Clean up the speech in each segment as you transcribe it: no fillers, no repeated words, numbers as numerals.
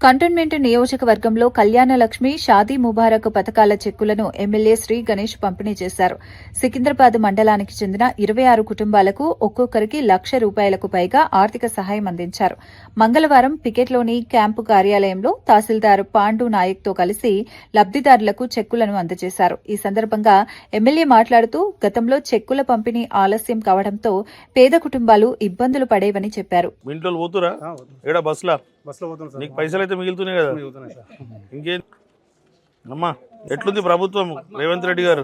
Cantonment నియోజకవర్గంలో కళ్యాణలక్ష్మి, షాదీ ముబారక్ పథకాల చెక్కులను ఎమ్మెల్యే శ్రీ గణేష్ పంపిణీ చేశారు. సికింద్రాబాద్ మండలానికి చెందిన 26 కుటుంబాలకు ఒక్కొక్కరికి ₹1,00,000కు పైగా ఆర్థిక సహాయం అందించారు. మంగళవారం పికెట్లోని క్యాంపు కార్యాలయంలో తహసీల్దార్ పాండు నాయక్తో కలిసి లబ్దిదారులకు చెక్కులను అందజేశారు. ఈ సందర్భంగా ఎమ్మెల్యే మాట్లాడుతూ గతంలో చెక్కుల పంపిణీ ఆలస్యం కావడంతో పేద కుటుంబాలు ఇబ్బందులు పడేవని చెప్పారు. నీకు పైసలు అయితే మిగులుతున్నాయి కదా, ఇంకేం అమ్మా? ఎట్లుంది ప్రభుత్వం రేవంత్ రెడ్డి గారు?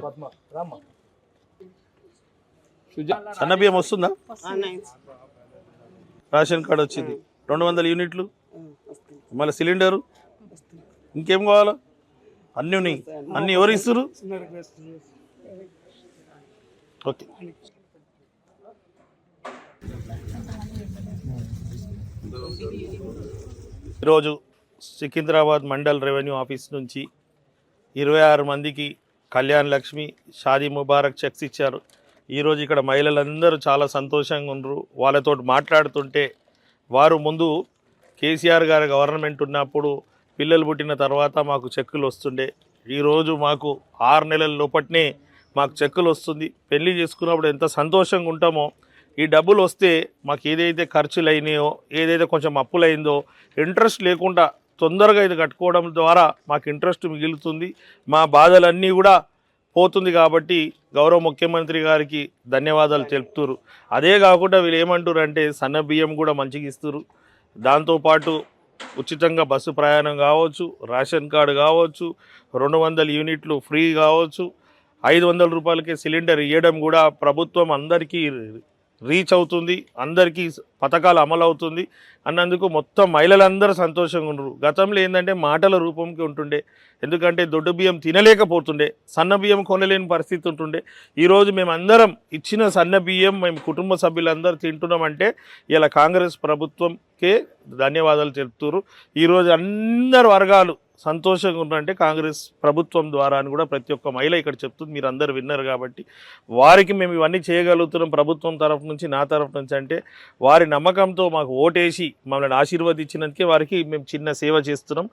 సన్న బియ్యం వస్తుందా? రేషన్ కార్డు వచ్చింది, 200 యూనిట్లు, మళ్ళీ సిలిండరు, ఇంకేం కావాలా? అన్నీ ఉన్నాయి. అన్నీ ఎవరు ఇస్తారు? ఓకే. ఈరోజు సికింద్రాబాద్ మండల్ రెవెన్యూ ఆఫీస్ నుంచి 26 మందికి కళ్యాణ్ లక్ష్మి, షాదీ ముబారక్ చెక్స్ ఇచ్చారు. ఈరోజు ఇక్కడ మహిళలందరూ చాలా సంతోషంగా ఉన్నారు. వాళ్ళతో మాట్లాడుతుంటే వారు ముందు కేసీఆర్ గారి గవర్నమెంట్ ఉన్నప్పుడు పిల్లలు పుట్టిన తర్వాత మాకు చెక్కులు వస్తుండే, ఈరోజు మాకు 6 నెలల లోపట్నే మాకు చెక్కులు వస్తుంది. పెళ్లి చేసుకున్నప్పుడు ఎంత సంతోషంగా ఉంటామో, ఈ డబ్బులు వస్తే మాకు ఏదైతే ఖర్చులు అయినాయో, ఏదైతే కొంచెం అప్పులైందో ఇంట్రెస్ట్ లేకుండా తొందరగా ఇది కట్టుకోవడం ద్వారా మాకు ఇంట్రెస్ట్ మిగులుతుంది, మా బాధలన్నీ కూడా పోతుంది. కాబట్టి గౌరవ ముఖ్యమంత్రి గారికి ధన్యవాదాలు తెలుపుతున్నారు. అదే కాకుండా వీళ్ళు ఏమంటారు అంటే సన్న బియ్యం కూడా మంచిగా ఇస్తారు. దాంతోపాటు ఉచితంగా బస్సు ప్రయాణం కావచ్చు, రేషన్ కార్డు కావచ్చు, 200 యూనిట్లు ఫ్రీ కావచ్చు, ₹500కే సిలిండర్ ఇవ్వడం కూడా ప్రభుత్వం అందరికీ రీచ్ అవుతుంది, అందరికీ పథకాలు అమలు అవుతుంది అన్నందుకు మొత్తం మహిళలందరూ సంతోషంగా ఉన్నారు. గతంలో ఏంటంటే మాటల రూపంకి ఉంటుండే, ఎందుకంటే దొడ్డు బియ్యం తినలేకపోతుండే, సన్న బియ్యం కొనలేని పరిస్థితి ఉంటుండే. ఈరోజు మేమందరం ఇచ్చిన సన్న బియ్యం మేము కుటుంబ సభ్యులందరూ తింటున్నామంటే ఇలా కాంగ్రెస్ ప్రభుత్వంకే ధన్యవాదాలు తెలుపుతారు. ఈరోజు అందరు వర్గాలు సంతోషంగా ఉన్నారంటే కాంగ్రెస్ ప్రభుత్వం ద్వారా అని కూడా ప్రతి ఒక్క మహిళ ఇక్కడ చెప్తుంది. మీరు అందరు విన్నారు కాబట్టి వారికి మేము ఇవన్నీ చేయగలుగుతున్నాం ప్రభుత్వం తరఫు నుంచి, నా తరఫు నుంచి. అంటే వారి నమ్మకంతో మాకు ఓటేసి మమ్మల్ని ఆశీర్వదించినందుకే వారికి మేము చిన్న సేవ చేస్తున్నాం.